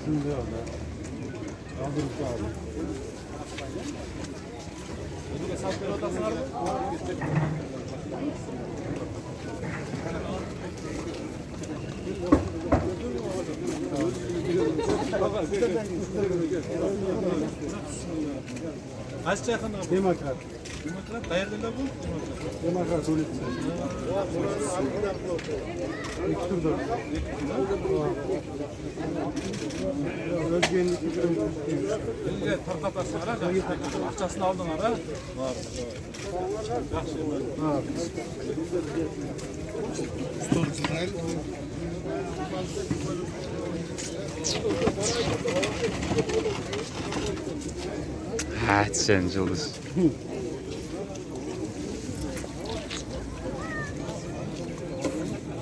Şimdi öyle. Kaldırıp abi. Kaç yakın abi? Demokrat. Demokrat dayardılar bu. Demokrat öyle. İki turda. Özgenlik. Elinde tarkatası var ha. Akçasını aldın ara. Var. Ha, sen Yıldız.